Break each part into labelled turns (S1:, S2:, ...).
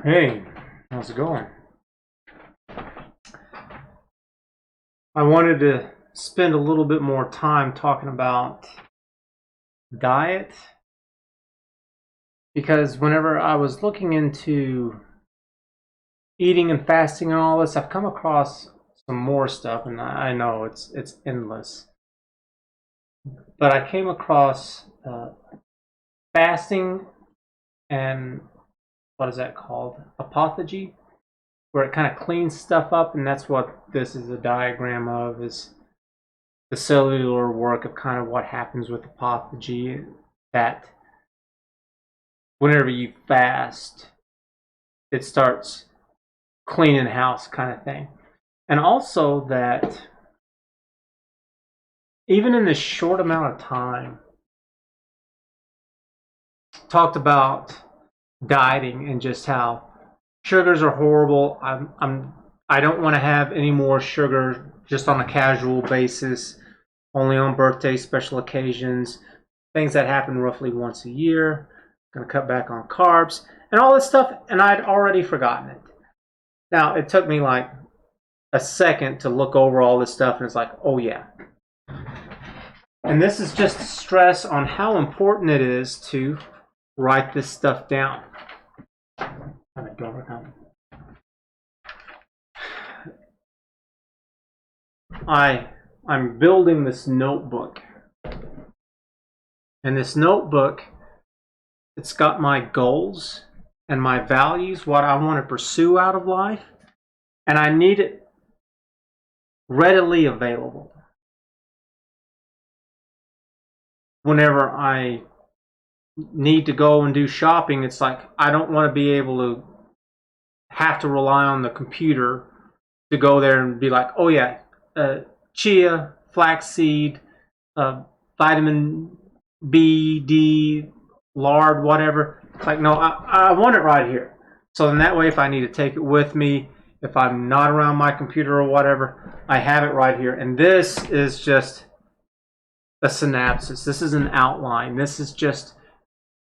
S1: Hey, how's it going? I wanted to spend a little bit more time talking about diet because whenever I was looking into eating and fasting and all this, I've come across some more stuff, and I know it's endless. But I came across fasting and what is that called? Autophagy, where it kind of cleans stuff up, and that's what this is a diagram of, is the cellular work of kind of what happens with autophagy, that whenever you fast, it starts cleaning house kind of thing. And also that even in this short amount of time, talked about dieting and just how sugars are horrible. I don't want to have any more sugar just on a casual basis, only on birthdays, special occasions, things that happen roughly once a year. Going to cut back on carbs and all this stuff, and I'd already forgotten it. Now, it took me like a second to look over all this stuff, and it's like, oh yeah. And this is just stress on how important it is to write this stuff down. I'm building this notebook. And this notebook, it's got my goals and my values, what I want to pursue out of life, and I need it readily available. Whenever I need to go and do shopping, it's like I don't want to be able to have to rely on the computer to go there and be like, oh yeah, chia, flaxseed, vitamin B, D, lard, whatever. It's like, no, I want it right here. So then that way, if I need to take it with me, if I'm not around my computer or whatever, I have it right here. And this is just a synopsis. This is an outline. This is just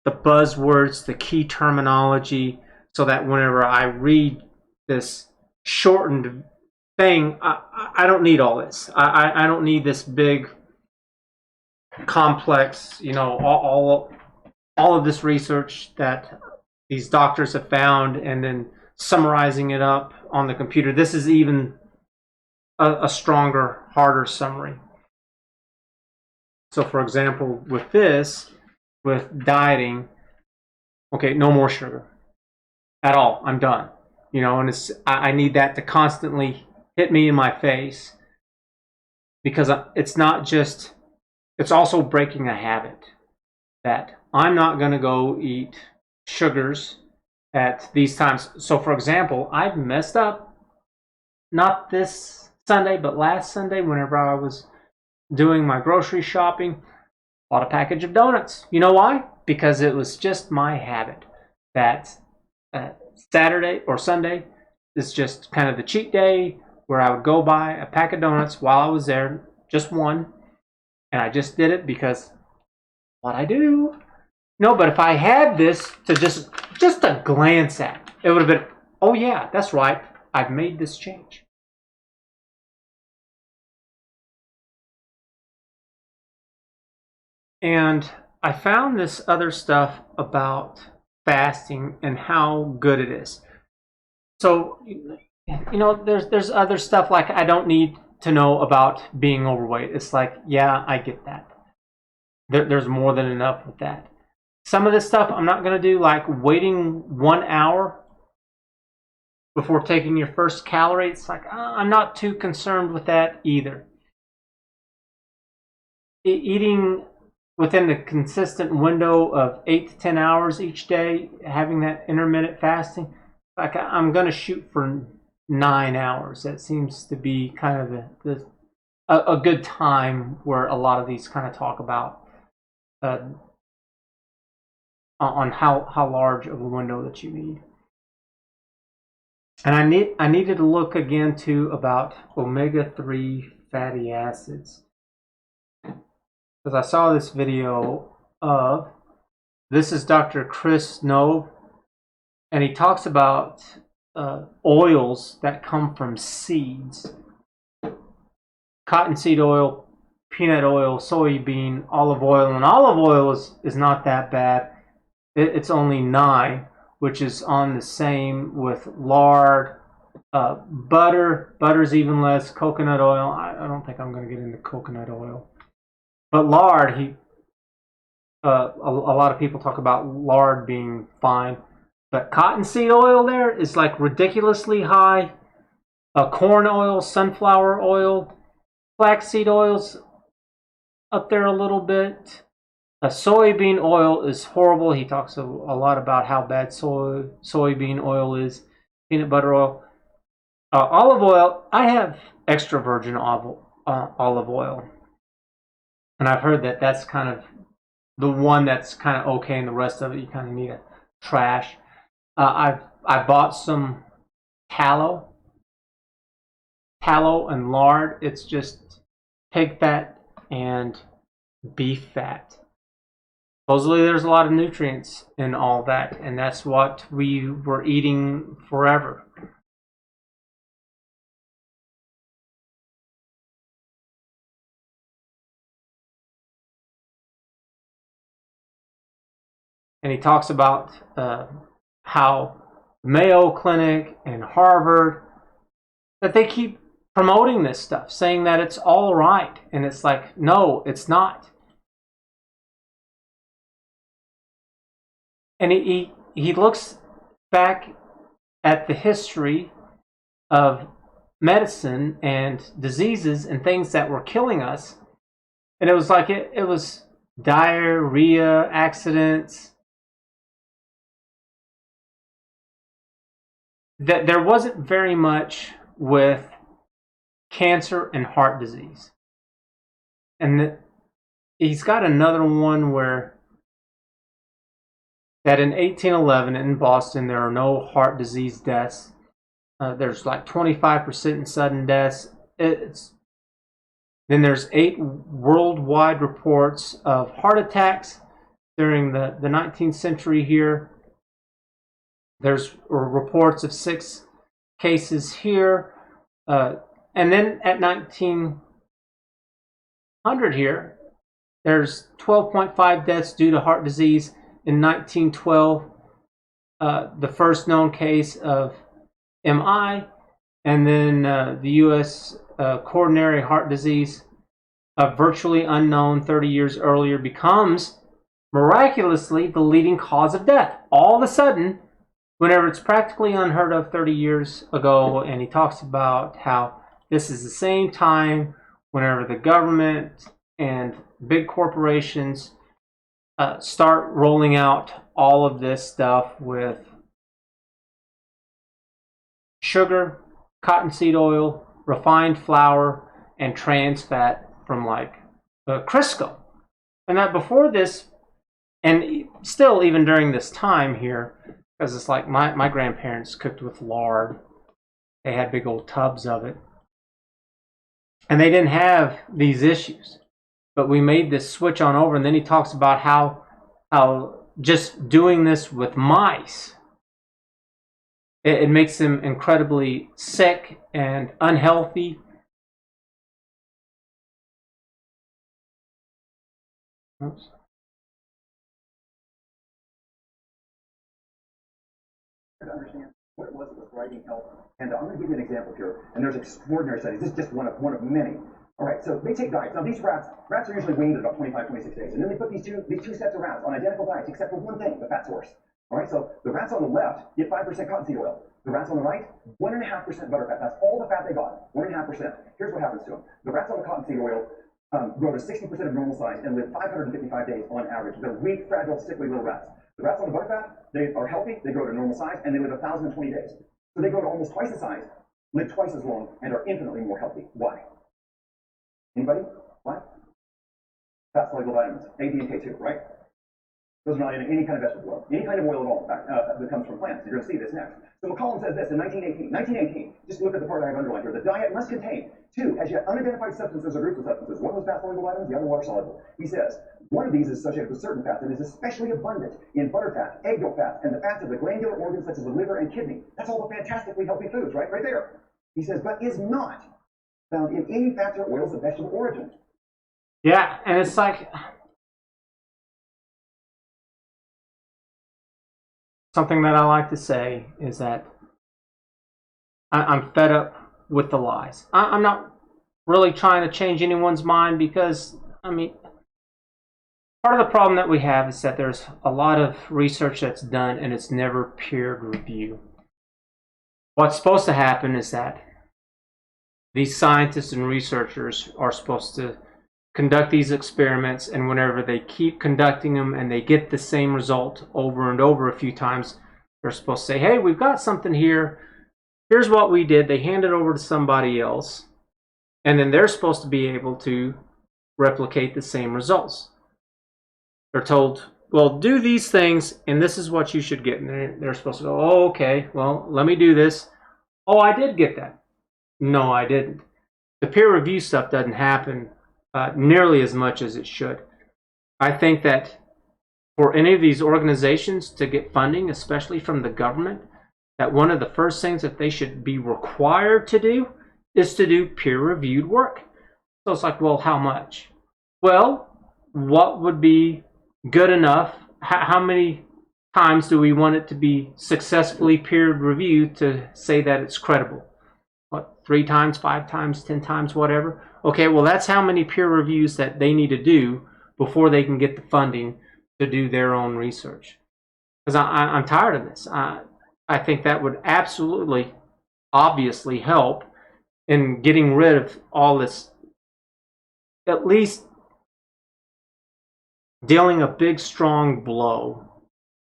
S1: the buzzwords, the key terminology, so that whenever I read this shortened thing, I don't need all this. I don't need this big, complex, all of this research that these doctors have found and then summarizing it up on the computer. This is even a stronger, harder summary. So for example, with this, with dieting, okay, no more sugar at all. I'm done. And I need that to constantly hit me in my face, because it's not just, it's also breaking a habit that I'm not going to go eat sugars at these times. So for example, I've messed up, not this Sunday, but last Sunday, whenever I was doing my grocery shopping, bought a package of donuts. You know why? Because it was just my habit that Saturday or Sunday is just kind of the cheat day where I would go buy a pack of donuts while I was there, just one, and I just did it because what I do. No, but if I had this to just a glance at, it would have been, oh yeah, that's right, I've made this change. And I found this other stuff about fasting and how good it is. So, there's other stuff like I don't need to know about being overweight. It's like, yeah, I get that. There's more than enough with that. Some of this stuff I'm not going to do, like waiting 1 hour before taking your first calorie. It's like, I'm not too concerned with that either. Eating within the consistent window of 8 to 10 hours each day, having that intermittent fasting, like I'm going to shoot for 9 hours. That seems to be kind of a good time where a lot of these kind of talk about on how large of a window that you need. And I needed to look again too about omega-3 fatty acids, because I saw this video of, this is Dr. Chris Knobbe, And he talks about oils that come from seeds: cottonseed oil, peanut oil, soybean, olive oil. And olive oil is not that bad. It's only 9, which is on the same with lard. Butter's even less. Coconut oil, I don't think I'm going to get into coconut oil. But lard, a lot of people talk about lard being fine. But cottonseed oil there is like ridiculously high. Corn oil, sunflower oil, flaxseed oils up there a little bit. Soybean oil is horrible. He talks a lot about how bad soybean oil is. Peanut butter oil. Olive oil, I have extra virgin olive oil. And I've heard that that's kind of the one that's kind of okay, and the rest of it you kind of need to trash. I bought some tallow and lard. It's just pig fat and beef fat. Supposedly there's a lot of nutrients in all that, and that's what we were eating forever. And he talks about how Mayo Clinic and Harvard, that they keep promoting this stuff, saying that it's all right. And it's like, no, it's not. And he looks back at the history of medicine and diseases and things that were killing us. And it was like it was diarrhea, accidents. That there wasn't very much with cancer and heart disease. And he's got another one where that in 1811 in Boston there are no heart disease deaths. There's like 25% in sudden deaths. Then there's 8 worldwide reports of heart attacks during the 19th century here. There's reports of 6 cases here. And then at 1900 here, there's 12.5 deaths due to heart disease. In 1912, the first known case of MI, and then the U.S. Coronary heart disease, virtually unknown 30 years earlier, becomes miraculously the leading cause of death. All of a sudden, whenever it's practically unheard of 30 years ago, and he talks about how this is the same time whenever the government and big corporations start rolling out all of this stuff with sugar, cottonseed oil, refined flour, and trans fat from like Crisco. And that before this, and still even during this time here, because it's like my grandparents cooked with lard. They had big old tubs of it. And they didn't have these issues. But we made this switch on over, and then he talks about how just doing this with mice, it makes them incredibly sick and unhealthy. Oops.
S2: To understand what it was that was driving health. And I'm going to give you an example here. And there's extraordinary studies. This is just one of many. All right, so they take diets. Now, these rats are usually weaned at about 25, 26 days. And then they put these two sets of rats on identical diets, except for one thing, the fat source. All right, so the rats on the left get 5% cottonseed oil. The rats on the right, 1.5% butterfat. That's all the fat they got, 1.5%. Here's what happens to them. The rats on the cottonseed oil grow to 60% of normal size and live 555 days on average. They're weak, fragile, sickly little rats. The rats on the butterfat, they are healthy, they grow to normal size, and they live 1,020 days. So they grow to almost twice the size, live twice as long, and are infinitely more healthy. Why? Anybody? Why? Fat soluble vitamins, A, D, and K2, right? Those are not in any kind of vegetable oil, any kind of oil at all, in fact, that comes from plants. You're going to see this next. So McCollum says this in 1918, just look at the part I have underlined here. The diet must contain 2 as yet unidentified substances or groups of substances. One was fat soluble vitamins, the other water soluble. He says, One of these is associated with certain fats and is especially abundant in butter fat, egg yolk fats, and the fats of the glandular organs such as the liver and kidney. That's all the fantastically healthy foods, right? Right there. He says, but is not found in any fats or oils of vegetable origin.
S1: Yeah, and it's like something that I like to say is that I'm fed up with the lies. I'm not really trying to change anyone's mind because, I mean, part of the problem that we have is that there's a lot of research that's done and it's never peer reviewed. What's supposed to happen is that these scientists and researchers are supposed to conduct these experiments, and whenever they keep conducting them and they get the same result over and over a few times, they're supposed to say, hey, we've got something here. Here's what we did. They hand it over to somebody else, and then they're supposed to be able to replicate the same results. They're told, well, do these things, and this is what you should get. And they're supposed to go, oh, okay, well, let me do this. Oh, I did get that. No, I didn't. The peer review stuff doesn't happen nearly as much as it should. I think that for any of these organizations to get funding, especially from the government, that one of the first things that they should be required to do is to do peer-reviewed work. So it's like, well, how much? Well, what would be good enough? How many times do we want it to be successfully peer-reviewed to say that it's credible? What, 3 times, 5 times, 10 times, whatever? Okay, well, that's how many peer reviews that they need to do before they can get the funding to do their own research. Because I'm tired of this. I think that would absolutely, obviously help in getting rid of all this, at least dealing a big, strong blow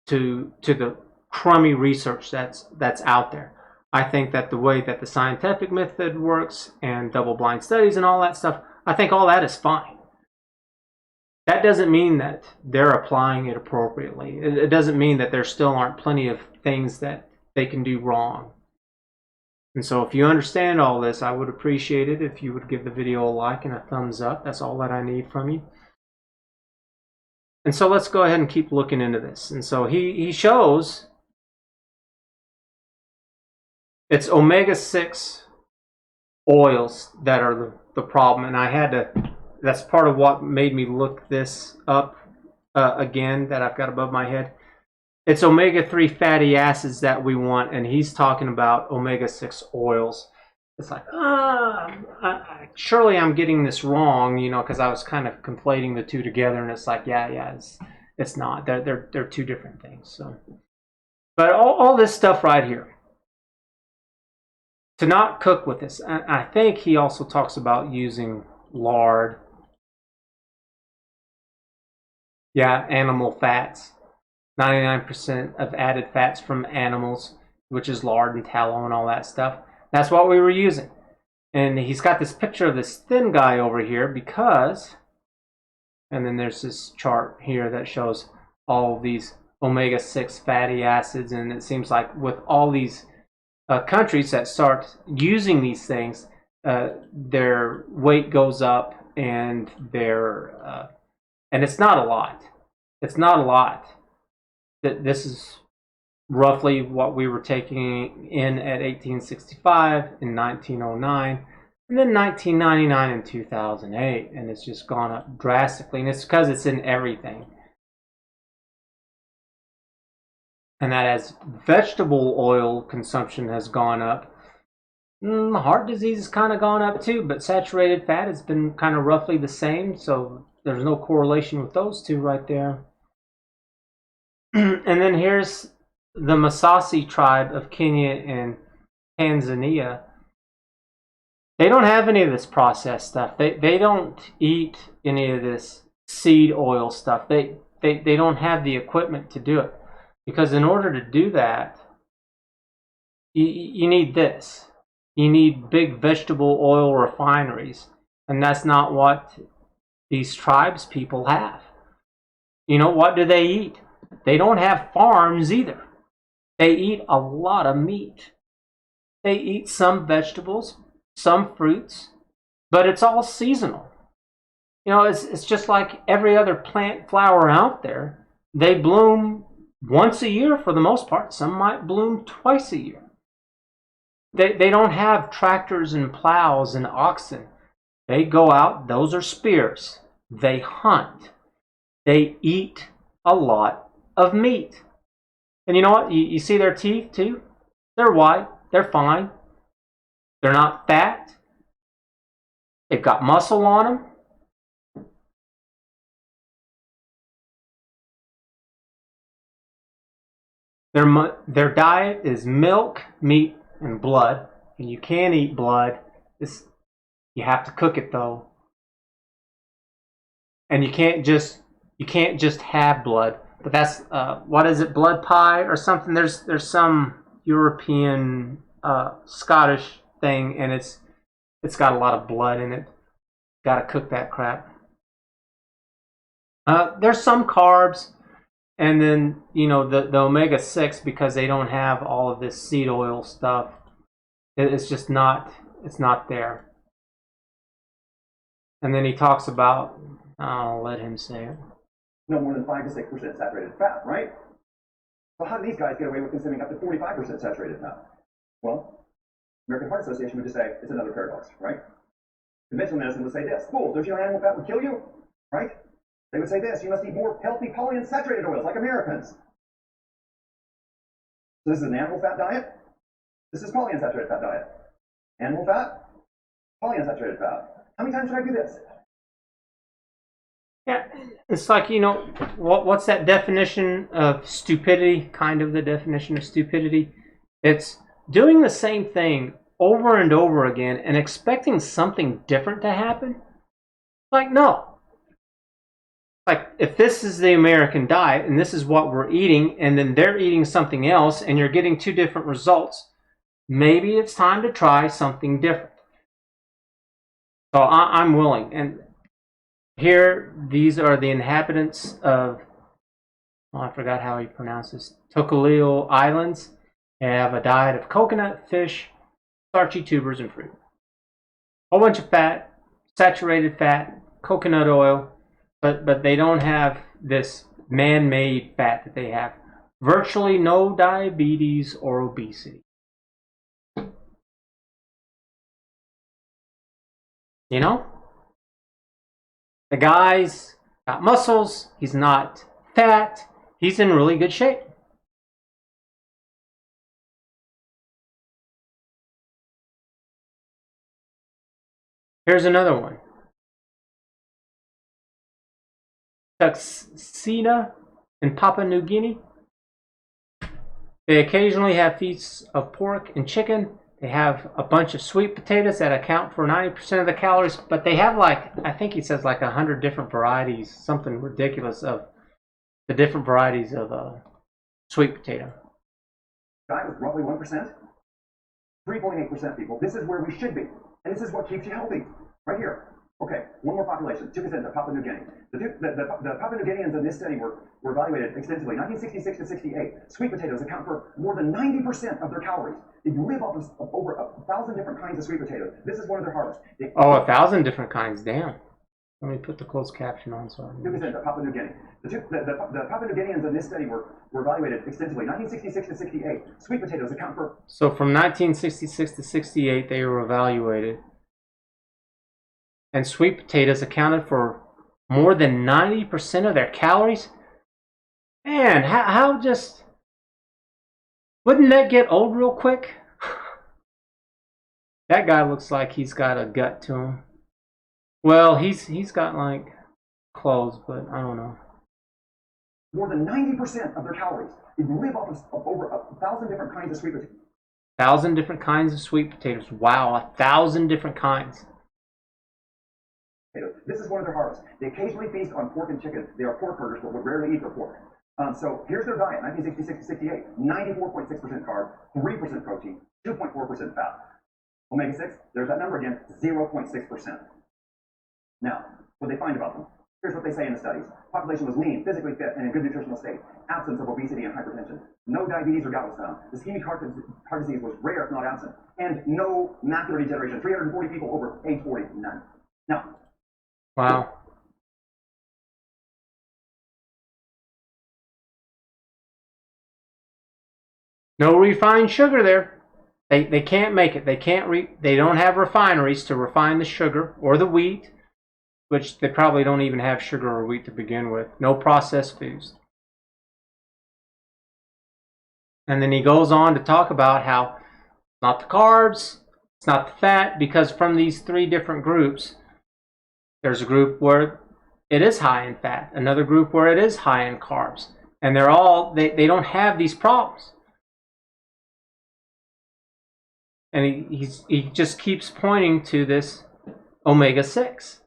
S1: to the crummy research that's out there. I think that the way that the scientific method works and double-blind studies and all that stuff, I think all that is fine. That doesn't mean that they're applying it appropriately. It doesn't mean that there still aren't plenty of things that they can do wrong. And so if you understand all this, I would appreciate it if you would give the video a like and a thumbs up. That's all that I need from you. And so let's go ahead and keep looking into this. And so he shows it's omega-6 oils that are the problem. And I had to, that's part of what made me look this up again, that I've got above my head. It's omega-3 fatty acids that we want, and he's talking about omega-6 oils. It's like, surely I'm getting this wrong, you know, because I was kind of conflating the two together, and it's like, yeah, it's not. They're two different things. So, but all this stuff right here, to not cook with this. I think he also talks about using lard. Yeah, animal fats. 99% of added fats from animals, which is lard and tallow and all that stuff. That's what we were using. And he's got this picture of this thin guy over here because, and then there's this chart here that shows all of these omega-6 fatty acids, and it seems like with all these countries that start using these things, their weight goes up, and and it's not a lot. It's not a lot. This is roughly what we were taking in at 1865, in 1909, and then 1999 and 2008, and it's just gone up drastically, and it's because it's in everything. And that as vegetable oil consumption has gone up, heart disease has kind of gone up too, but saturated fat has been kind of roughly the same, so there's no correlation with those two right there. And then here's the Masasi tribe of Kenya and Tanzania. They don't have any of this processed stuff. They don't eat any of this seed oil stuff. They don't have the equipment to do it. Because in order to do that, you need this. You need big vegetable oil refineries. And that's not what these tribes people have. You know, what do they eat? They don't have farms either. They eat a lot of meat. They eat some vegetables, some fruits, but it's all seasonal. You know, it's just like every other plant flower out there. They bloom once a year for the most part. Some might bloom twice a year. They don't have tractors and plows and oxen. They go out, those are spears. They hunt. They eat a lot of meat. And you know what? You see their teeth too? They're white. They're fine. They're not fat. They've got muscle on them. Their diet is milk, meat, and blood. And you can't eat blood. You have to cook it though. And you can't just have blood. But that's what is it, blood pie or something? There's some European Scottish thing, and it's got a lot of blood in it. Got to cook that crap. There's some carbs, and then you know the omega-6, because they don't have all of this seed oil stuff. It's just not. It's not there. And then he talks about. I'll let him say it.
S2: No more than 5 to 6% saturated fat, right? So how do these guys get away with consuming up to 45% saturated fat? Well, American Heart Association would just say it's another paradox, right? Conventional medicine would say this: fools, don't you know animal fat would kill you, right? They would say this: you must eat more healthy polyunsaturated oils like Americans. So this is an animal fat diet. This is polyunsaturated fat diet. Animal fat, polyunsaturated fat. How many times should I do this?
S1: Yeah, it's like, you know, what's that definition of stupidity? Kind of the definition of stupidity. It's doing the same thing over and over again and expecting something different to happen. Like, no. Like, if this is the American diet and this is what we're eating, and then they're eating something else and you're getting two different results, maybe it's time to try something different. So I'm willing. And here, these are the inhabitants of, I forgot how he pronounces, Tokelau Islands. They have a diet of coconut, fish, starchy tubers, and fruit. A whole bunch of fat, saturated fat, coconut oil, but they don't have this man-made fat that they have. Virtually no diabetes or obesity. You know? The guy's got muscles, he's not fat, he's in really good shape. Here's another one. Tuxedo in Papua New Guinea. They occasionally have feasts of pork and chicken. They have a bunch of sweet potatoes that account for 90% of the calories, but they have, like, I think he says like 100 different varieties, something ridiculous of the different varieties of sweet potato.
S2: Diet was roughly 1%. 3.8% people. This is where we should be. And this is what keeps you healthy. Right here. Okay, one more population, 2% of Papua New Guinea. The Papua New Guineans in this study were evaluated extensively. 1966 to 68, sweet potatoes account for more than 90% of their calories. They live off of over 1,000 different kinds of sweet potatoes. This is one of their harvests.
S1: 1,000 different kinds, damn. Let me put the closed caption on. So
S2: 2% of Papua New Guinea. The Papua New Guineans in this study were evaluated extensively. 1966 to 68, sweet potatoes account for...
S1: So from 1966 to 68, they were evaluated. And sweet potatoes accounted for more than 90% of their calories. Man, how just... Wouldn't that get old real quick? That guy looks like he's got a gut to him. Well, he's got like clothes, but I don't know.
S2: More than 90% of their calories. They live off of over 1,000 different kinds of sweet potatoes.
S1: 1,000 different kinds of sweet potatoes. Wow, 1,000 different kinds.
S2: This is one of their harvests. They occasionally feast on pork and chicken. They are pork burgers, but would rarely eat their pork. So here's their diet, 1966 to 68. 94.6% carb, 3% protein, 2.4% fat. Omega-6, there's that number again, 0.6%. Now, what they find about them. Here's what they say in the studies. Population was lean, physically fit, and in good nutritional state. Absence of obesity and hypertension. No diabetes or gout was found. Ischemic heart disease was rare, if not absent. And no macular degeneration. 340 people over age 40, none. Now,
S1: wow. No refined sugar there. They can't make it. They don't have refineries to refine the sugar or the wheat, which they probably don't even have sugar or wheat to begin with. No processed foods. And then he goes on to talk about how it's not the carbs, it's not the fat, because from these three different groups, there's a group where it is high in fat, another group where it is high in carbs, and they don't have these problems. And he just keeps pointing to this omega-6,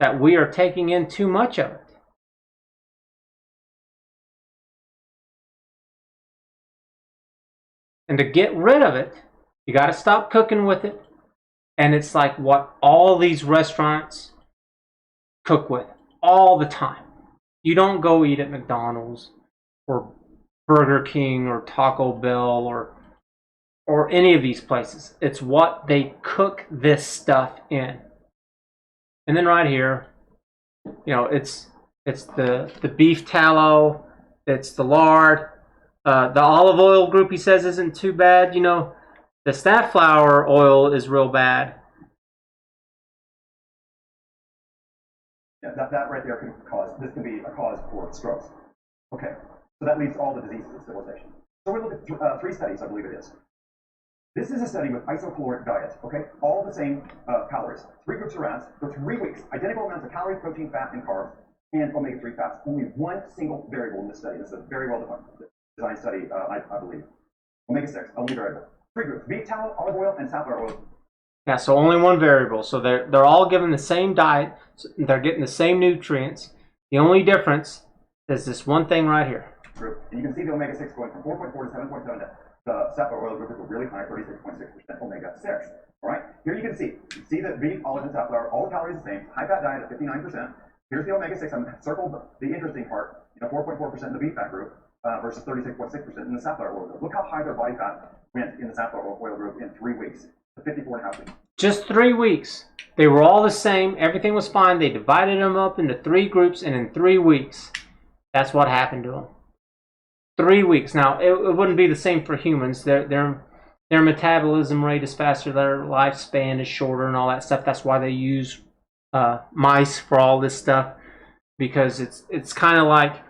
S1: that we are taking in too much of it. And to get rid of it, you got to stop cooking with it. And it's like what all these restaurants cook with all the time. You don't go eat at McDonald's or Burger King or Taco Bell or any of these places. It's what they cook this stuff in. And then right here, you know, it's the beef tallow, it's the lard. The olive oil group, he says, isn't too bad. You know, the safflower oil is real bad.
S2: Yeah, that right there can be a cause for strokes. Okay, so that leaves all the diseases of civilization. So we look at 3 studies, I believe it is. This is a study with isocaloric diet, okay? All the same calories. 3 groups of rats for 3 weeks. Identical amounts of calories, protein, fat, and carbs, and omega-3 fats. Only one single variable in this study. This is a very well designed study, I believe. Omega-6, only variable. 3 groups: beef tallow, olive oil, and safflower oil.
S1: Yeah, so only one variable. So they're all given the same diet. So they're getting the same nutrients. The only difference is this one thing right here.
S2: Group. And you can see the omega-6 going from 4.4 to 7.7. The safflower oil group is really high, 36.6% omega-6. All right, here you can see that beef, olive, and safflower, all the calories the same. High-fat diet at 59%. Here's the omega-6. I've circled the interesting part. 4.4% in the beef fat group versus 36.6% in the safflower oil group. Look how high their body fat went in the safflower oil group in 3 weeks. 54.5%.
S1: Just 3 weeks. They were all the same. Everything was fine. They divided them up into 3 groups, and in 3 weeks, that's what happened to them. 3 weeks. Now, it wouldn't be the same for humans. Their metabolism rate is faster. Their lifespan is shorter and all that stuff. That's why they use mice for all this stuff, because it's kind of like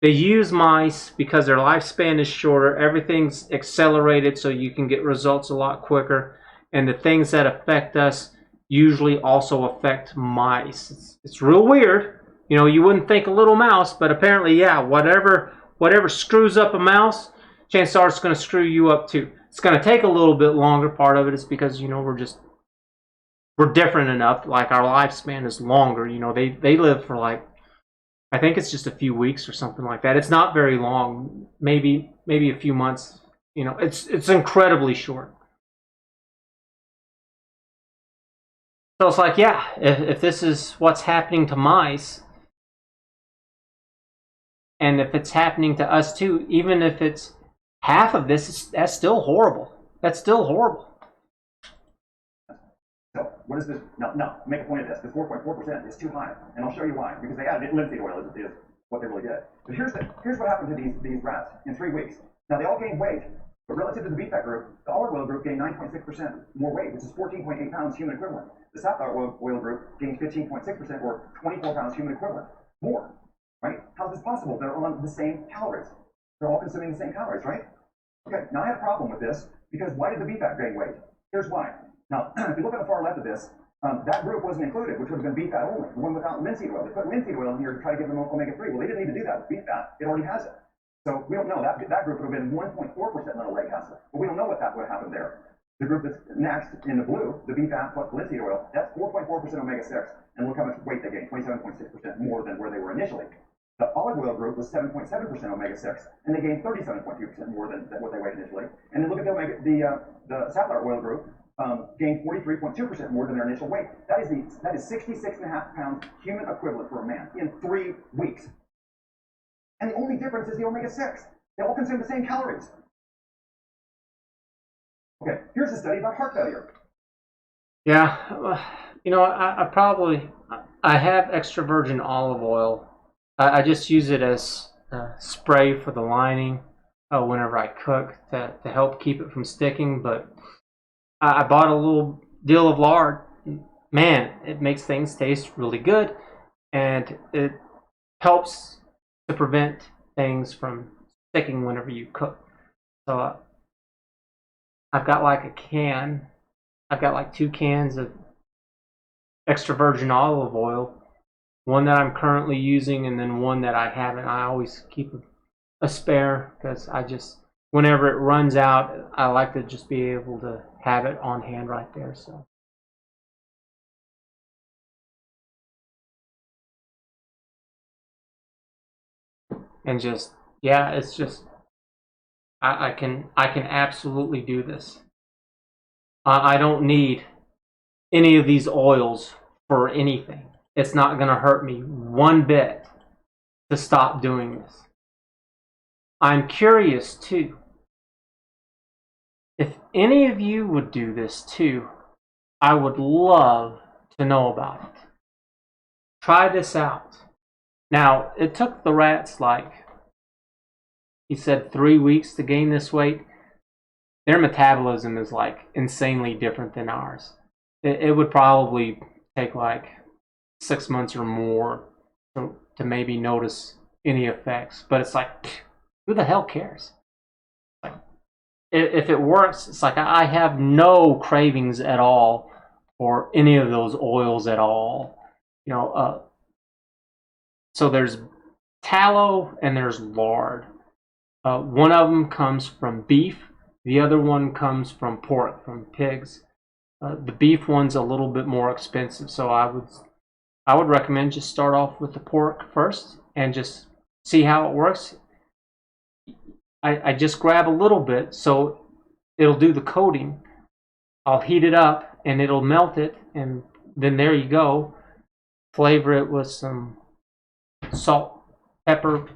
S1: they use mice because their lifespan is shorter. Everything's accelerated so you can get results a lot quicker. And the things that affect us usually also affect mice. It's real weird. You know, you wouldn't think a little mouse, but apparently, yeah, whatever screws up a mouse, chances are it's going to screw you up too. It's going to take a little bit longer. Part of it is because, you know, we're different enough. Like, our lifespan is longer. You know, they live for like, I think it's just a few weeks or something like that. It's not very long. Maybe a few months. You know, it's incredibly short. So it's like, yeah, if this is what's happening to mice, and if it's happening to us too, even if it's half of this, that's still horrible. That's still horrible.
S2: So what is this? No, make a point of this. This 4.4% is too high, and I'll show you why. Because they added linseed oil is what they really did. But here's what happened to these rats in 3 weeks. Now, they all gained weight, but relative to the beef fat group, the olive oil group gained 9.6% more weight, which is 14.8 pounds human equivalent. The safflower oil group gained 15.6%, or 24 pounds human equivalent more. Right? How is this possible? They're on the same calories. They're all consuming the same calories, right? Okay, now I have a problem with this, because why did the beef fat gain weight? Here's why. Now, if you look at the far left of this, that group wasn't included, which would have been beef fat only, the one without linseed oil. They put linseed oil in here to try to give them omega-3. Well, they didn't need to do that. Beef fat, it already has it. So we don't know. That group would have been 1.4% little leg acid. But we don't know what that would have happened there. The group that's next in the blue, the beef fat plus linseed oil, that's 4.4% omega-6. And look how much weight they gained, 27.6% more than where they were initially. The olive oil group was 7.7% omega-6, and they gained 37.2% more than what they weighed initially. And then look at the safflower oil group, gained 43.2% more than their initial weight. That is 66.5 pounds human equivalent for a man in 3 weeks. And the only difference is the omega-6. They all consume the same calories. Okay, here's a study about heart failure.
S1: Yeah, you know, I have extra virgin olive oil I just use it as spray for the lining whenever I cook to help keep it from sticking. But I bought a little deal of lard. Man, it makes things taste really good, and it helps to prevent things from sticking whenever you cook. So I've got like a can. I've got like 2 cans of extra virgin olive oil. One that I'm currently using, and then one that I haven't. I always keep a spare because whenever it runs out, I like to just be able to have it on hand right there. So. And just, yeah, it's just, I can absolutely do this. I don't need any of these oils for anything. It's not going to hurt me one bit to stop doing this. I'm curious too. If any of you would do this too, I would love to know about it. Try this out. Now, it took the rats like, he said, 3 weeks to gain this weight. Their metabolism is like insanely different than ours. It would probably take like 6 months or more to maybe notice any effects. But it's like, who the hell cares? Like, if it works, it's like I have no cravings at all for any of those oils at all. You know, so there's tallow and there's lard. One of them comes from beef. The other one comes from pork, from pigs. The beef one's a little bit more expensive, so I would recommend just start off with the pork first and just see how it works. I just grab a little bit so it'll do the coating. I'll heat it up and it'll melt it, and then there you go. Flavor it with some salt, pepper,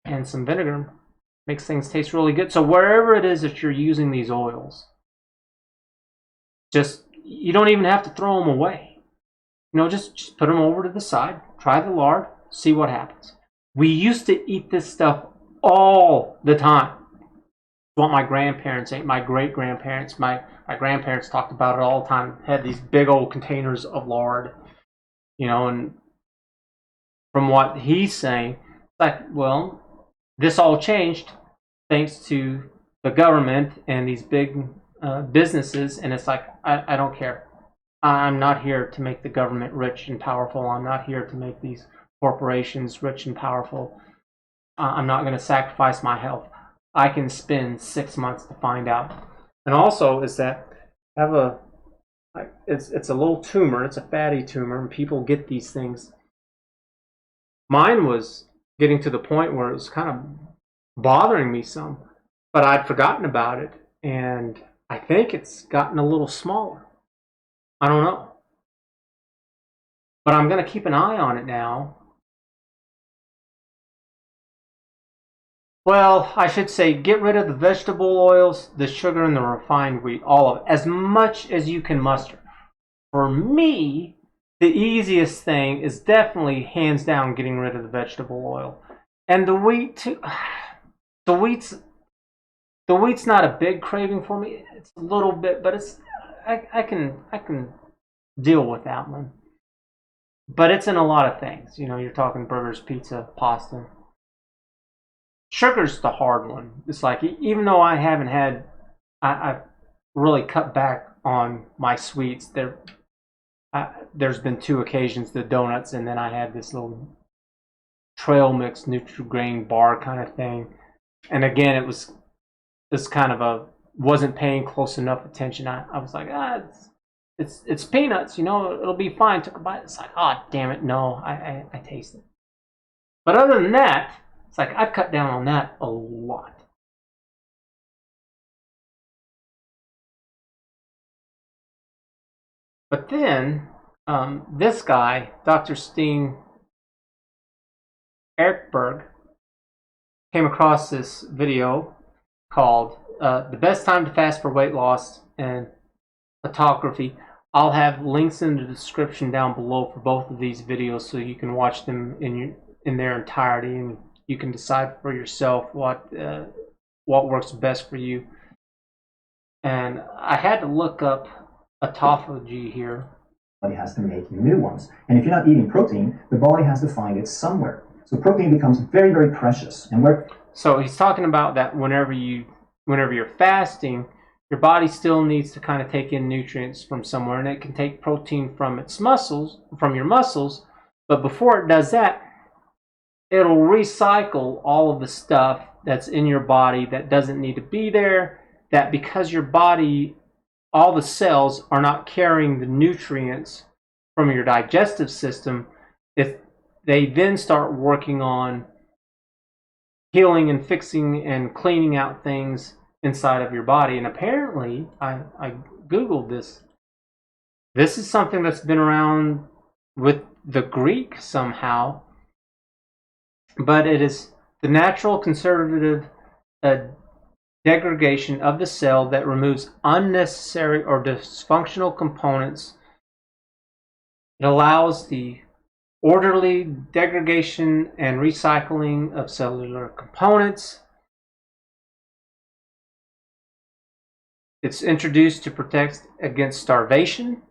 S1: and some vinegar. Makes things taste really good. So wherever it is that you're using these oils, you don't even have to throw them away. You know, just put them over to the side. Try the lard. See what happens. We used to eat this stuff all the time. What my grandparents ate, my great-grandparents, my grandparents talked about it all the time. Had these big old containers of lard, you know, and from what he's saying, it's like, well, this all changed thanks to the government and these big businesses, and it's like, I don't care. I'm not here to make the government rich and powerful. I'm not here to make these corporations rich and powerful. I'm not going to sacrifice my health. I can spend 6 months to find out. And also is that it's a little tumor. It's a fatty tumor, and people get these things. Mine was getting to the point where it was kind of bothering me some, but I'd forgotten about it, and I think it's gotten a little smaller. I don't know. But I'm going to keep an eye on it now. Well, I should say get rid of the vegetable oils, the sugar, and the refined wheat, all of it, as much as you can muster. For me, the easiest thing is definitely, hands down, getting rid of the vegetable oil. And the wheat too. The wheat's not a big craving for me. It's a little bit, but I can deal with that one. But it's in a lot of things. You know, you're talking burgers, pizza, pasta. Sugar's the hard one. It's like, even though I haven't had, I've really cut back on my sweets. There's been 2 occasions, the donuts, and then I had this little trail mix Nutri-Grain bar kind of thing. And again, it was kind of wasn't paying close enough attention. I was like, it's peanuts, you know, it'll be fine. Took a bite. It's like, oh, damn it, no, I taste it. But other than that, it's like I've cut down on that a lot. But then, this guy, Dr. Steen Erikberg, came across this video called The Best Time to Fast for Weight Loss and Autophagy. I'll have links in the description down below for both of these videos so you can watch them in in their entirety, and you can decide for yourself what works best for you. And I had to look up autophagy here.
S2: The body has to make new ones. And if you're not eating protein, the body has to find it somewhere. So protein becomes very, very precious. And
S1: so he's talking about that whenever you're fasting, your body still needs to kind of take in nutrients from somewhere, and it can take protein from your muscles, but before it does that, it'll recycle all of the stuff that's in your body that doesn't need to be there, that because your body, all the cells are not carrying the nutrients from your digestive system, if they then start working on healing and fixing and cleaning out things inside of your body. And apparently, I Googled this. This is something that's been around with the Greek somehow, but it is the natural conservative degradation of the cell that removes unnecessary or dysfunctional components. It allows the orderly degradation and recycling of cellular components. It's introduced to protect against starvation,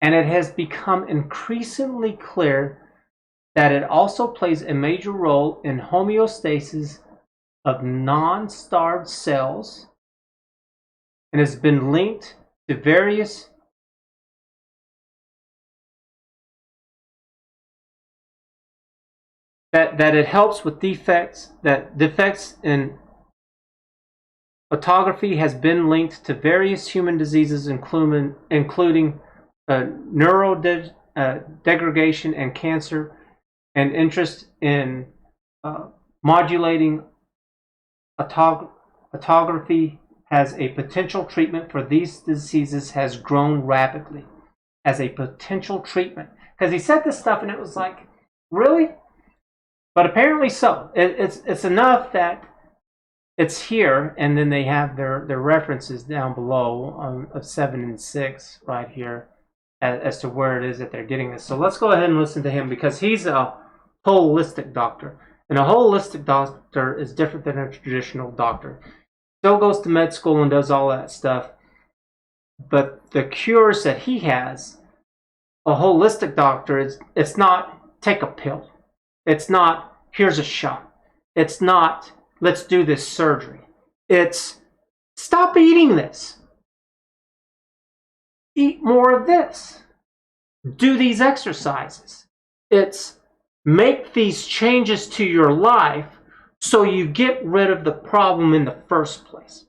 S1: and it has become increasingly clear that it also plays a major role in homeostasis of non-starved cells, and has been linked to various that it helps with defects in autophagy has been linked to various human diseases, including neurodegradation and cancer, and interest in modulating autophagy as a potential treatment for these diseases has grown rapidly as a potential treatment. Because he said this stuff and it was like, really? But apparently so. It's enough that it's here, and then they have their references down below of 7 and 6 right here as to where it is that they're getting this. So let's go ahead and listen to him, because he's a holistic doctor. And a holistic doctor is different than a traditional doctor. Still goes to med school and does all that stuff. But the cures that he has, a holistic doctor, it's not take a pill. It's not here's a shot. It's not let's do this surgery. It's stop eating this. Eat more of this. Do these exercises. It's make these changes to your life so you get rid of the problem in the first place.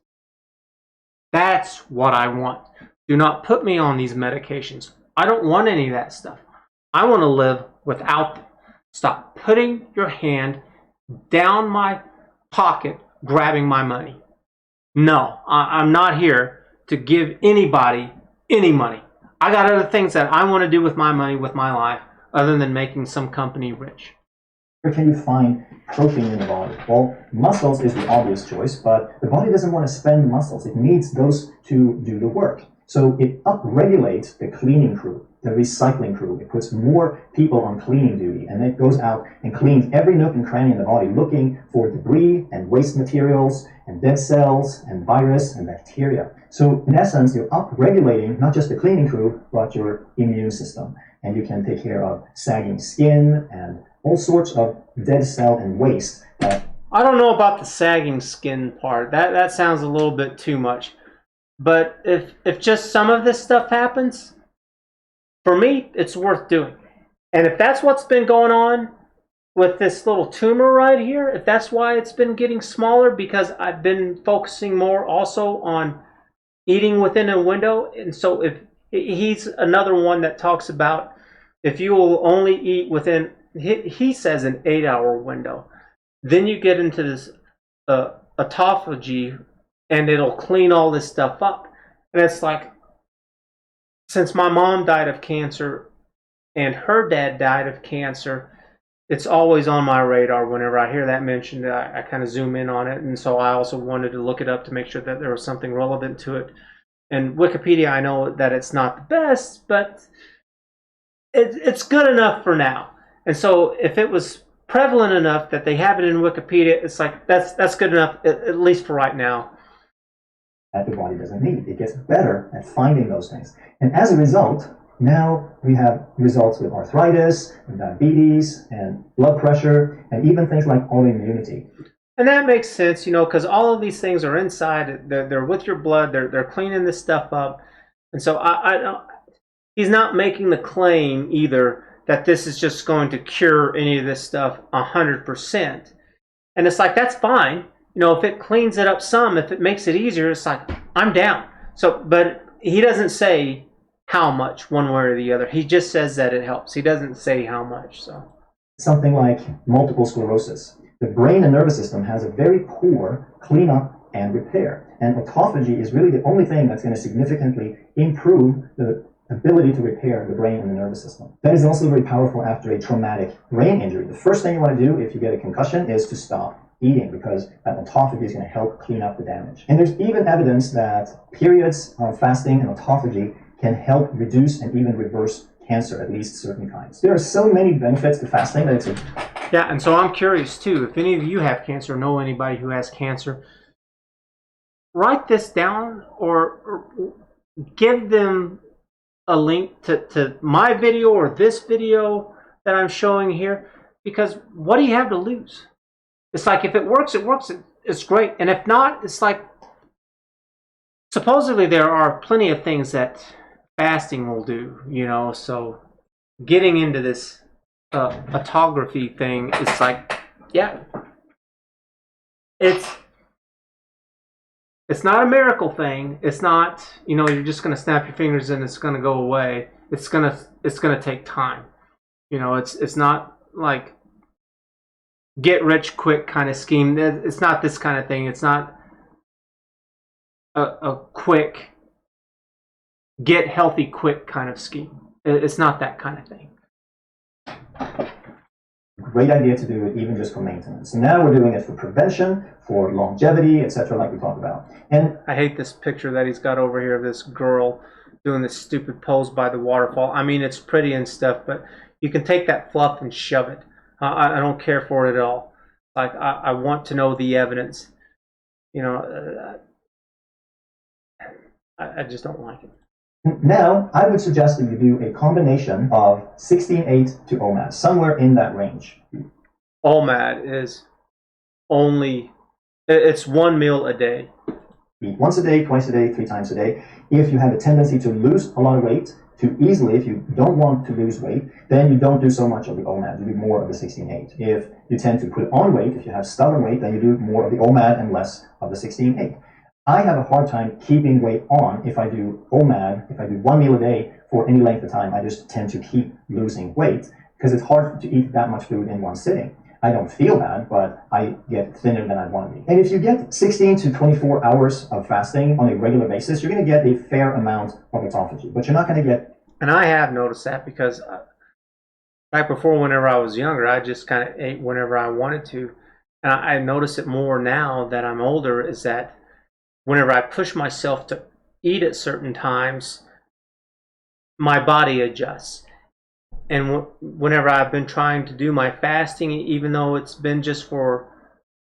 S1: That's what I want. Do not put me on these medications. I don't want any of that stuff. I want to live without them. Stop putting your hand down my pocket, grabbing my money. No, I'm not here to give anybody any money. I got other things that I want to do with my money, with my life, other than making some company rich.
S2: Where can you find protein in the body? Well, muscles is the obvious choice, but the body doesn't want to spend muscles. It needs those to do the work. So it upregulates the cleaning crew, the recycling crew. It puts more people on cleaning duty, and it goes out and cleans every nook and cranny in the body, looking for debris and waste materials and dead cells and virus and bacteria. So in essence, you're upregulating not just the cleaning crew, but your immune system. And you can take care of sagging skin and all sorts of dead cell and waste.
S1: I don't know about the sagging skin part. That sounds a little bit too much. But if just some of this stuff happens, for me, it's worth doing. And if that's what's been going on with this little tumor right here, if that's why it's been getting smaller, because I've been focusing more also on eating within a window. And so if he's another one that talks about if you will only eat within, he says, an 8-hour window, then you get into this autophagy, and it'll clean all this stuff up. And it's like, since my mom died of cancer and her dad died of cancer, it's always on my radar. Whenever I hear that mentioned, I kind of zoom in on it. And so I also wanted to look it up to make sure that there was something relevant to it. And Wikipedia, I know that it's not the best, but it's good enough for now. And so if it was prevalent enough that they have it in Wikipedia, it's like that's good enough, at least for right now.
S2: That the body doesn't need. It gets better at finding those things. And as a result, now we have results with arthritis, and diabetes, and blood pressure, and even things like autoimmunity.
S1: And that makes sense, you know, because all of these things are inside. They're with your blood. They're cleaning this stuff up. And so he's not making the claim either that this is just going to cure any of this stuff 100%. And it's like, that's fine. You know, if it cleans it up some, if it makes it easier, it's like, I'm down. So, but he doesn't say how much one way or the other. He just says that it helps. He doesn't say how much. So
S2: something like multiple sclerosis. The brain and nervous system has a very poor cleanup and repair. And autophagy is really the only thing that's going to significantly improve the ability to repair the brain and the nervous system. That is also very powerful after a traumatic brain injury. The first thing you want to do if you get a concussion is to stop eating, because that autophagy is going to help clean up the damage. And there's even evidence that periods of fasting and autophagy can help reduce and even reverse cancer, at least certain kinds. There are so many benefits to fasting that it's a...
S1: Yeah, and so I'm curious too, if any of you have cancer or know anybody who has cancer, write this down or give them a link to my video or this video that I'm showing here, because what do you have to lose? It's like, if it works, it's great. And if not, it's like, supposedly there are plenty of things that fasting will do, you know. So getting into this autophagy thing, it's like, yeah, it's not a miracle thing. It's not, you know, you're just going to snap your fingers and it's going to go away. It's going to take time. You know, it's not like get rich quick kind of scheme. It's not this kind of thing. It's not a quick get healthy quick kind of scheme. It's not that kind of thing.
S2: Great idea to do it even just for maintenance. So now we're doing it for prevention, for longevity, etc., like we talked about. And
S1: I hate this picture that he's got over here of this girl doing this stupid pose by the waterfall. I mean, it's pretty and stuff, but you can take that fluff and shove it. I don't care for it at all. Like, I want to know the evidence. You know, I just don't like it.
S2: Now, I would suggest that you do a combination of 16-8 to OMAD, somewhere in that range.
S1: OMAD is only, it's one meal a day.
S2: Eat once a day, twice a day, 3 times a day. If you have a tendency to lose a lot of weight too easily, if you don't want to lose weight, then you don't do so much of the OMAD. You do more of the 16-8. If you tend to put on weight, if you have stubborn weight, then you do more of the OMAD and less of the 16-8. I have a hard time keeping weight on if I do OMAD, if I do 1 meal a day for any length of time. I just tend to keep losing weight because it's hard to eat that much food in one sitting. I don't feel bad, but I get thinner than I want to be. And if you get 16 to 24 hours of fasting on a regular basis, you're going to get a fair amount of autophagy, but you're not going to get...
S1: And I have noticed that, because back before, whenever I was younger, I just kind of ate whenever I wanted to. And I notice it more now that I'm older, is that whenever I push myself to eat at certain times, my body adjusts. And whenever I've been trying to do my fasting, even though it's been just for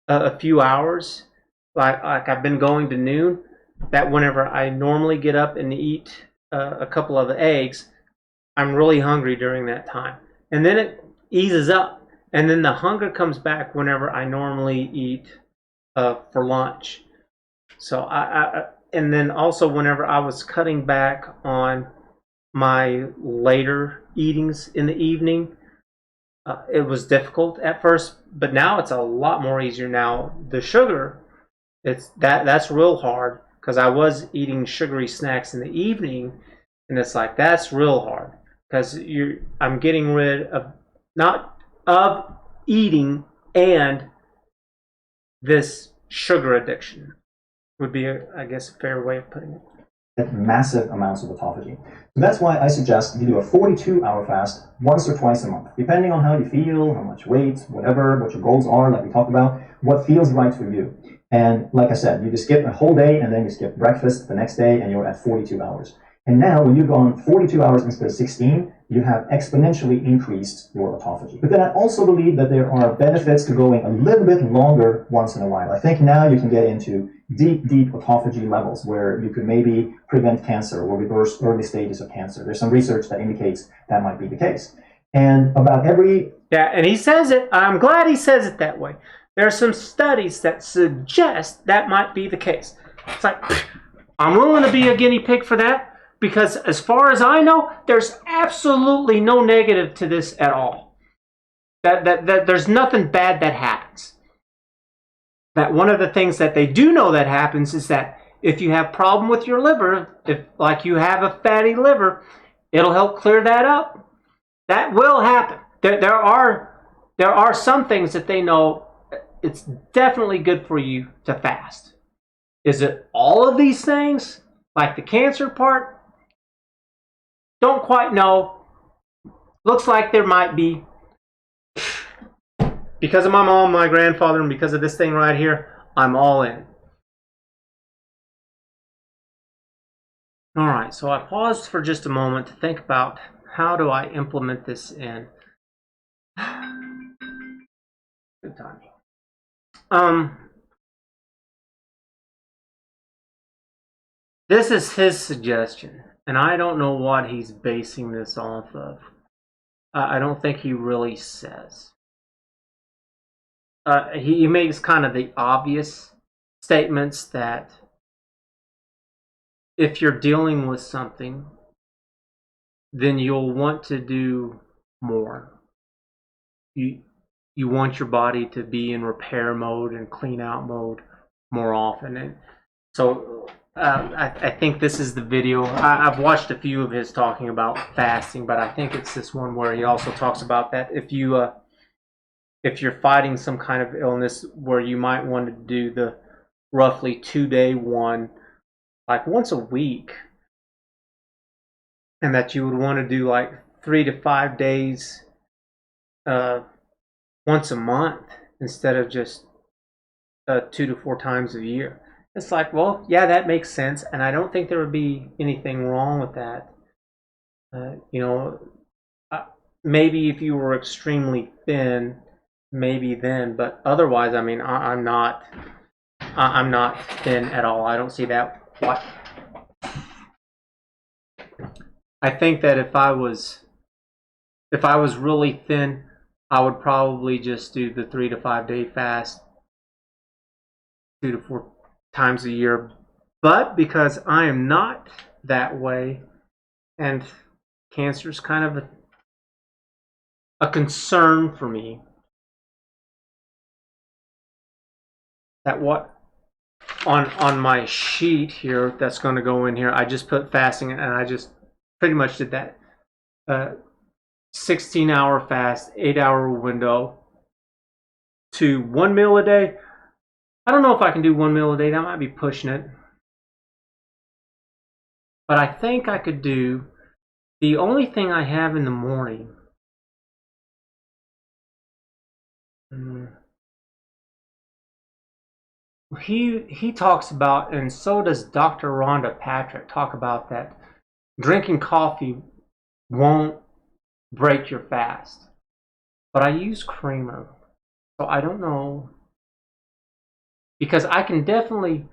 S1: a few hours, like I've been going to noon, that whenever I normally get up and eat a couple of eggs, I'm really hungry during that time. And then it eases up. And then the hunger comes back whenever I normally eat for lunch. So and then also whenever I was cutting back on my later eatings in the evening, it was difficult at first, but now it's a lot more easier. Now the sugar, that's real hard, because I was eating sugary snacks in the evening, and it's like, that's real hard, because I'm getting rid of not of eating and this sugar addiction. Would be, I guess, a fair way of putting it.
S2: Massive amounts of autophagy. So that's why I suggest you do a 42-hour fast once or twice a month, depending on how you feel, how much weight, whatever, what your goals are, like we talked about, what feels right for you. And like I said, you just skip a whole day and then you skip breakfast the next day and you're at 42 hours.
S3: And now when you've gone 42 hours instead of 16, you have exponentially increased your autophagy. But then I also believe that there are benefits to going a little bit longer once in a while. I think now you can get into deep, deep autophagy levels where you could maybe prevent cancer or reverse early stages of cancer. There's some research that indicates that might be the case. And about every...
S1: Yeah, and he says it, I'm glad he says it that way. There are some studies that suggest that might be the case. It's like, I'm willing to be a guinea pig for that. Because as far as I know, there's absolutely no negative to this at all. That there's nothing bad that happens. That one of the things that they do know that happens is that if you have problem with your liver, if like you have a fatty liver, it'll help clear that up. That will happen. There are some things that they know it's definitely good for you to fast. Is it all of these things? Like the cancer part? Don't quite know. Looks like there might be. Because of my mom, my grandfather, and because of this thing right here, I'm all in. Alright, so I paused for just a moment to think about how do I implement this in. Good timing. This is his suggestion. And I don't know what he's basing this off of. I don't think he really says. He makes kind of the obvious statements that if you're dealing with something, then you'll want to do more. You want your body to be in repair mode and clean out mode more often. And so I think this is the video. I've watched a few of his talking about fasting, but I think it's this one where he also talks about that if you're fighting some kind of illness where you might want to do the roughly 2-day one, like once a week, and that you would want to do like 3 to 5 days once a month instead of just 2 to 4 times a year. It's like, well, yeah, that makes sense, and I don't think there would be anything wrong with that. Maybe if you were extremely thin, maybe then, but otherwise, I mean, I'm not thin at all. I don't see that. What? I think that if I was really thin, I would probably just do the 3 to 5 day fast 2 to 4 times a year, but because I am not that way, and cancer is kind of a concern for me, that what on my sheet here that's going to go in here, I just put fasting, and I just pretty much did that 16-hour fast, 8-hour window to 1 meal a day. I don't know if I can do 1 meal a day. That might be pushing it. But I think I could do the only thing I have in the morning. He talks about, and so does Dr. Rhonda Patrick, talk about that drinking coffee won't break your fast. But I use creamer. So I don't know. Because I can definitely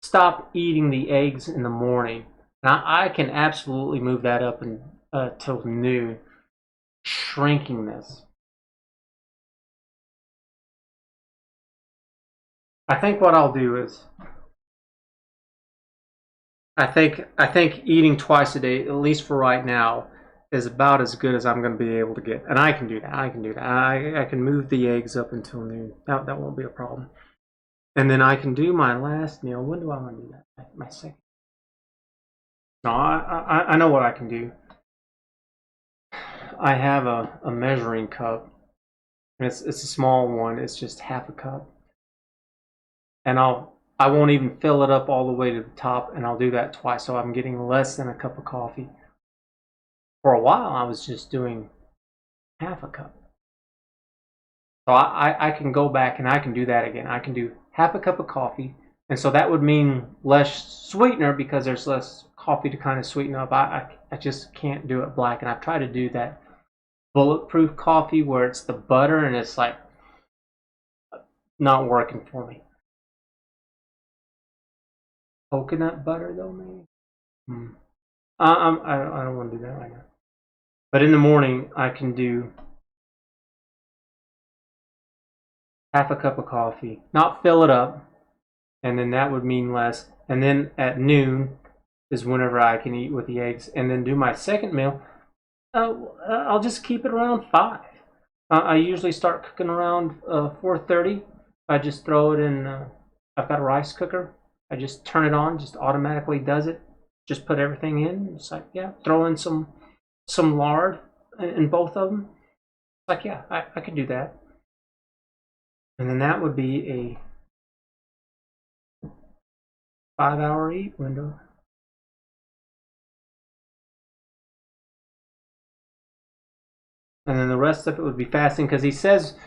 S1: stop eating the eggs in the morning. And I can absolutely move that up till noon, shrinking this. I think what I'll do is, I think eating twice a day, at least for right now, is about as good as I'm going to be able to get. And I can do that. I can move the eggs up until noon. That won't be a problem. And then I can do my last meal. When do I want to do that? My second. No, I know what I can do. I have a measuring cup. And it's a small one. It's just half a cup. And I won't even fill it up all the way to the top, and I'll do that twice. So I'm getting less than a cup of coffee. For a while, I was just doing half a cup. So I can go back and I can do that again. I can do half a cup of coffee, and so that would mean less sweetener because there's less coffee to kind of sweeten up. I just can't do it black, and I've tried to do that bulletproof coffee where it's the butter, and it's like not working for me. Coconut butter though, maybe. I don't want to do that right now. But in the morning, I can do half a cup of coffee, not fill it up, and then that would mean less. And then at noon is whenever I can eat with the eggs, and then do my second meal. I'll just keep it around 5. I usually start cooking around 4:30. I just throw it in. I've got a rice cooker. I just turn it on, just automatically does it. Just put everything in. It's like, yeah, throw in some lard in both of them. It's like, yeah, I could do that. And then that would be a 5-hour eat window. And then the rest of it would be fasting, because he says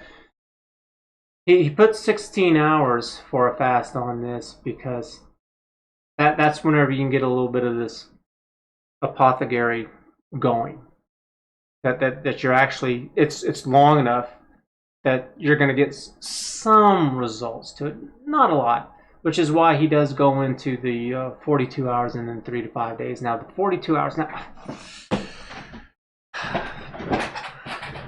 S1: he puts 16 hours for a fast on this, because that's whenever you can get a little bit of this autophagy going. That you're actually, it's long enough that you're going to get some results to it, not a lot, which is why he does go into the 42 hours and then 3 to 5 days. Now the 42 hours, now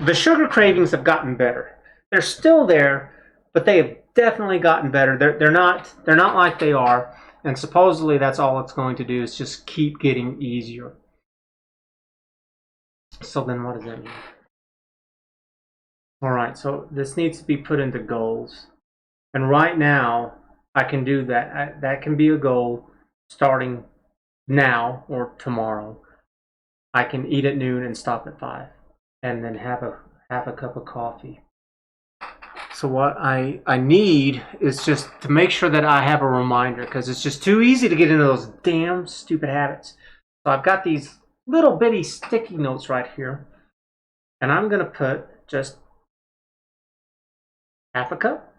S1: the sugar cravings have gotten better. They're still there, but they have definitely gotten better. They're not like they are, and supposedly that's all it's going to do is just keep getting easier. So then what does that mean? Alright, so this needs to be put into goals. And right now, I can do that. That can be a goal starting now or tomorrow. I can eat at noon and stop at 5. And then have a cup of coffee. So what I need is just to make sure that I have a reminder, because it's just too easy to get into those damn stupid habits. So I've got these little bitty sticky notes right here, and I'm going to put just half a cup,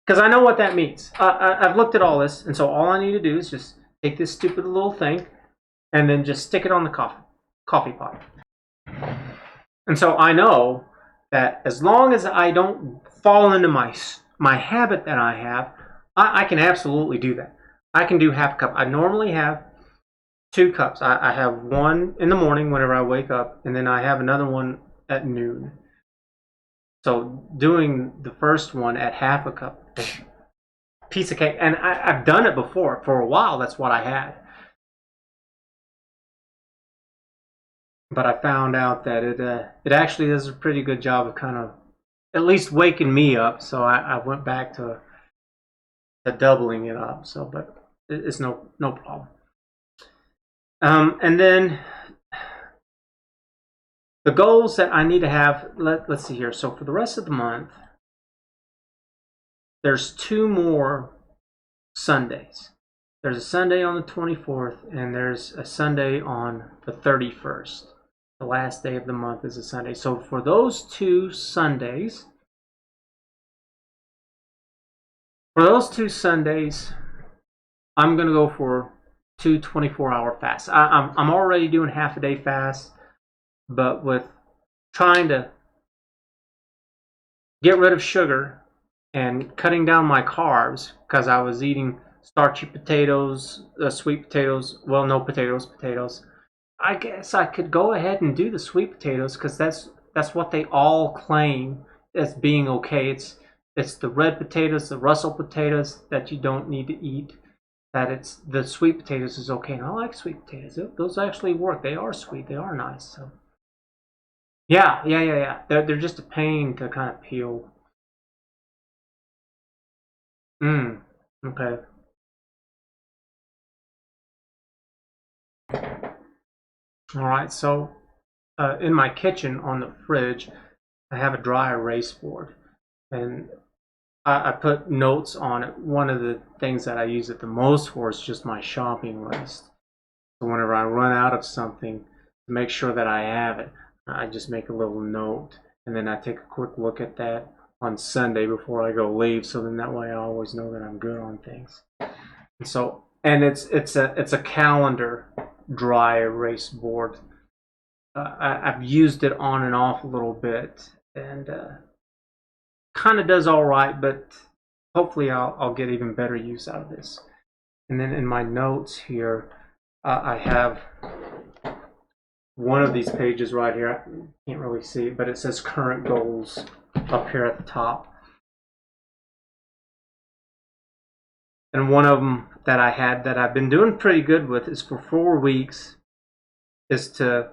S1: because I know what that means. I've looked at all this, and so all I need to do is just take this stupid little thing and then just stick it on the coffee pot. And so I know that as long as I don't fall into my habit that I have, I can absolutely do that. I can do half a cup. I normally have 2 cups. I have one in the morning whenever I wake up, and then I have another one at noon. So doing the first one at half a cup, piece of cake. And I've done it before. For a while, that's what I had. But I found out that it actually does a pretty good job of kind of at least waking me up. So I went back to doubling it up. So, but it's no problem. And then the goals that I need to have. Let's see here. So for the rest of the month, there's 2 more Sundays. There's a Sunday on the 24th, and there's a Sunday on the 31st. The last day of the month is a Sunday. So for those 2 Sundays, I'm going to go for 2 24-hour fasts. I'm already doing half a day fast, but with trying to get rid of sugar and cutting down my carbs, because I was eating starchy potatoes, sweet potatoes, well, no potatoes. I guess I could go ahead and do the sweet potatoes, because that's what they all claim as being okay. It's the red potatoes, the Russell potatoes that you don't need to eat. That it's the sweet potatoes is okay, and I like sweet potatoes. Those actually work. They are sweet. They are nice. So yeah. They're just a pain to kind of peel. Okay. All right, so in my kitchen on the fridge, I have a dry erase board, and I put notes on it. One of the things that I use it the most for is just my shopping list. So whenever I run out of something, to make sure that I have it, I just make a little note, and then I take a quick look at that on Sunday before I go leave, so then that way I always know that I'm good on things. And so and it's a calendar dry erase board. I've used it on and off a little bit, and kind of does all right, but hopefully I'll get even better use out of this. And then in my notes here, I have one of these pages right here. I can't really see it, but it says current goals up here at the top. And one of them that I had that I've been doing pretty good with is for 4 weeks is to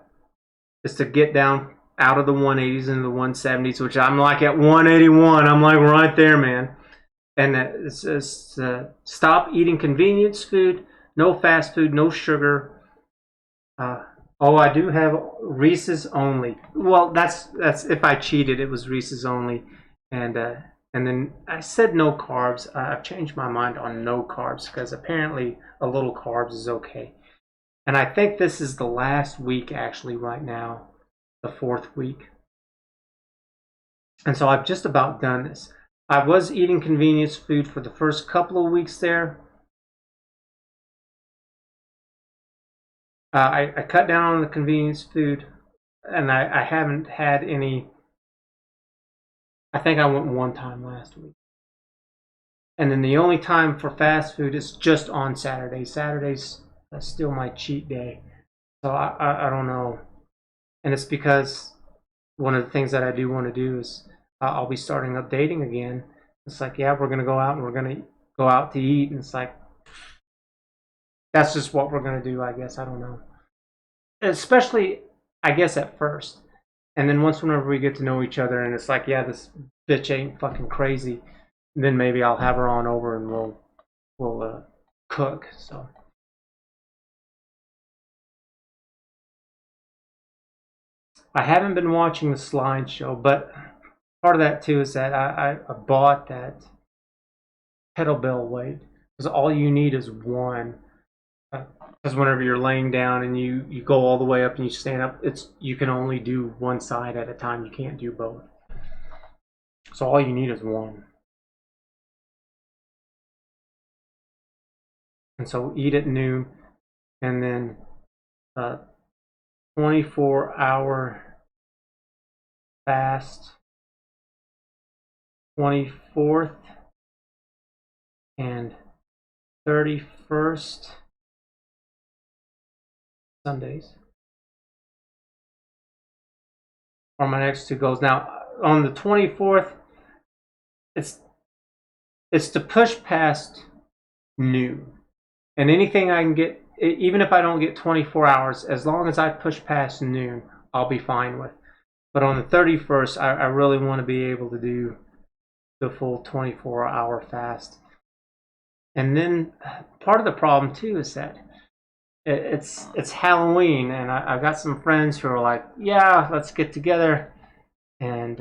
S1: get down out of the 180s into the 170s, which I'm like at 181. I'm like right there, man. And it says stop eating convenience food, no fast food, no sugar. Oh, I do have Reese's only. Well, that's if I cheated, it was Reese's only, and then I said no carbs. I've changed my mind on no carbs because apparently a little carbs is okay. And I think this is the last week actually right now, the 4th week. And so I've just about done this. I was eating convenience food for the first couple of weeks there. I cut down on the convenience food, and I haven't had any. I think I went one time last week. And then the only time for fast food is just on Saturdays. Saturdays is still my cheat day. So I don't know. And it's because one of the things that I do want to do is I'll be starting up dating again. It's like, yeah, we're going to go out and we're going to go out to eat. And it's like, that's just what we're going to do, I guess. I don't know. Especially, I guess, at first. And then whenever we get to know each other and it's like, yeah, this bitch ain't fucking crazy, then maybe I'll have her on over and we'll cook. So I haven't been watching the slideshow, but part of that too is that I bought that kettlebell weight because all you need is one. Because whenever you're laying down and you go all the way up and you stand up, you can only do one side at a time. You can't do both. So all you need is one. And so eat at noon, and then 24-hour fast, 24th and 31st Sundays are my next 2 goals. Now on the 24th, it's to push past noon, and anything I can get, even if I don't get 24 hours, as long as I push past noon, I'll be fine with. But on the 31st, I really want to be able to do the full 24-hour fast. And then part of the problem too is that it's Halloween, and I've got some friends who are like, yeah, let's get together, and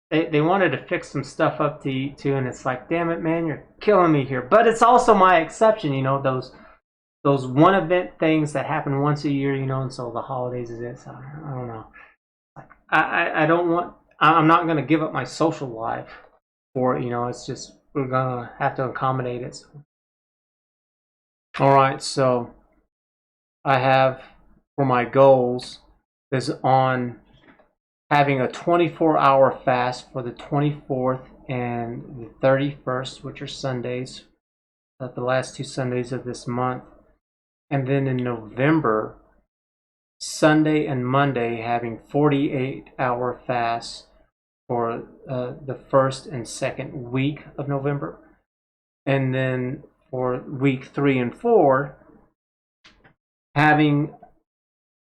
S1: they wanted to fix some stuff up to eat too, and it's like, damn it, man, you're killing me here. But it's also my exception, you know, those one event things that happen once a year, you know, and so the holidays is it. So I don't know. Like I don't want. I'm not going to give up my social life for it, you know. It's just we're gonna have to accommodate it. So. All right, so I have for my goals is on having a 24-hour fast for the 24th and the 31st, which are Sundays, the last 2 Sundays of this month. And then in November, Sunday and Monday, having 48-hour fasts for the 1st and 2nd week of November. And then for week 3 and 4, having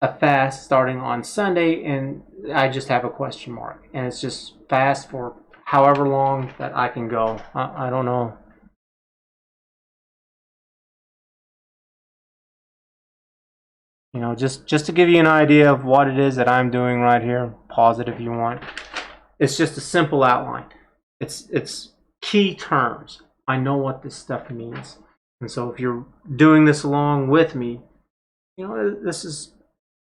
S1: a fast starting on Sunday, and I just have a question mark. And it's just fast for however long that I can go. I don't know. You know, just to give you an idea of what it is that I'm doing right here, pause it if you want. It's just a simple outline. It's key terms. I know what this stuff means. And so if you're doing this along with me, you know, this is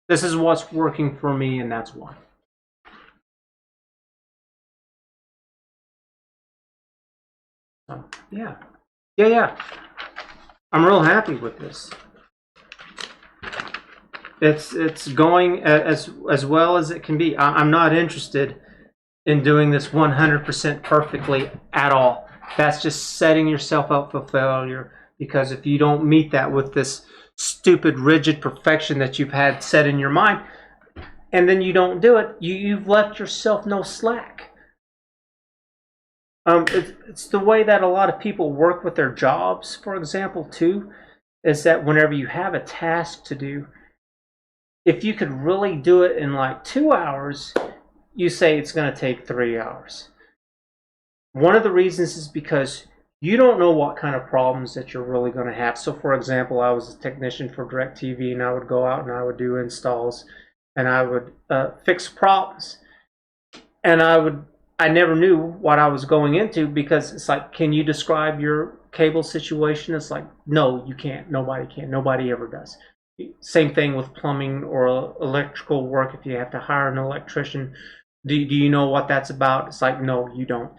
S1: what's working for me, and that's why. So, yeah. I'm real happy with this. It's going as well as it can be. I'm not interested in doing this 100% perfectly at all. That's just setting yourself up for failure, because if you don't meet that with this stupid rigid perfection that you've had set in your mind, and then you don't do it, you've left yourself no slack. It's the way that a lot of people work with their jobs, for example, too, is that whenever you have a task to do, if you could really do it in like 2 hours, you say it's going to take 3 hours. One of the reasons is because you don't know what kind of problems that you're really going to have. So, for example, I was a technician for DirecTV, and I would go out and I would do installs, and I would fix problems. And I never knew what I was going into, because it's like, can you describe your cable situation? It's like, no, you can't. Nobody can. Nobody ever does. Same thing with plumbing or electrical work. If you have to hire an electrician, do you know what that's about? It's like, no, you don't.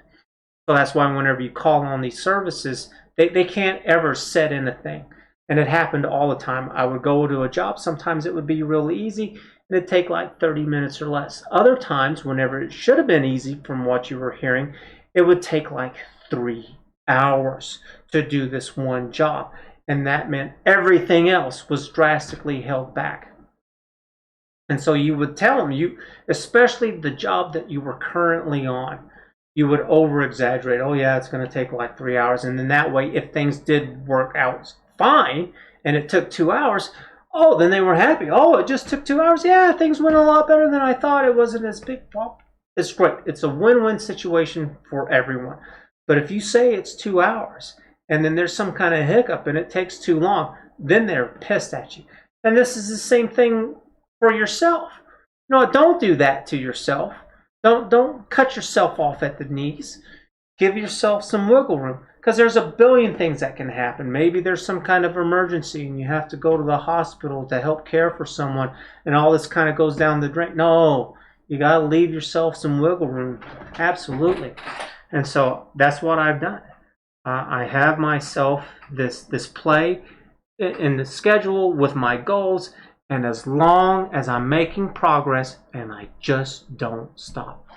S1: So that's why whenever you call on these services, they can't ever set in a thing. And it happened all the time. I would go to a job. Sometimes it would be really easy, and it'd take like 30 minutes or less. Other times, whenever it should have been easy from what you were hearing, it would take like 3 hours to do this one job. And that meant everything else was drastically held back. And so you would tell them, especially the job that you were currently on, you would over exaggerate. Oh yeah, it's going to take like 3 hours. And then that way, if things did work out fine and it took 2 hours, oh, then they were happy. Oh, it just took 2 hours. Yeah, things went a lot better than I thought. It wasn't as big. Well, it's great. It's a win-win situation for everyone. But if you say it's 2 hours and then there's some kind of hiccup and it takes too long, then they're pissed at you. And this is the same thing for yourself. No, don't do that to yourself. Don't cut yourself off at the knees. Give yourself some wiggle room, because there's a billion things that can happen. Maybe there's some kind of emergency and you have to go to the hospital to help care for someone, and all this kind of goes down the drain. No, you got to leave yourself some wiggle room. Absolutely. And so that's what I've done. I have myself this play in the schedule with my goals, and as long as I'm making progress, and I just don't stop.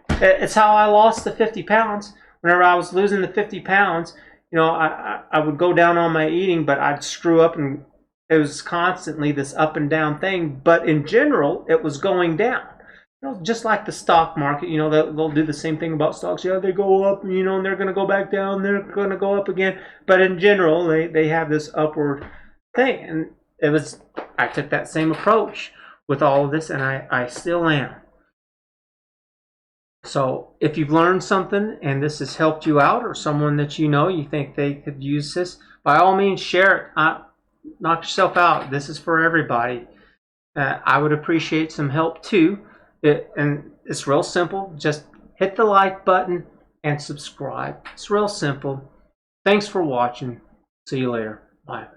S1: It's how I lost the 50 pounds. Whenever I was losing the 50 pounds, I would go down on my eating, but I'd screw up, and it was constantly this up and down thing. But in general, it was going down. Just like the stock market, they'll do the same thing about stocks. Yeah, they go up, and they're going to go back down. They're going to go up again. But in general, they have this upward thing. And I took that same approach with all of this, and I still am. So if you've learned something and this has helped you out, or someone that you think they could use this, by all means share it. Knock yourself out. This is for everybody. I would appreciate some help too. And it's real simple. Just hit the like button and subscribe. It's real simple. Thanks for watching. See you later. Bye.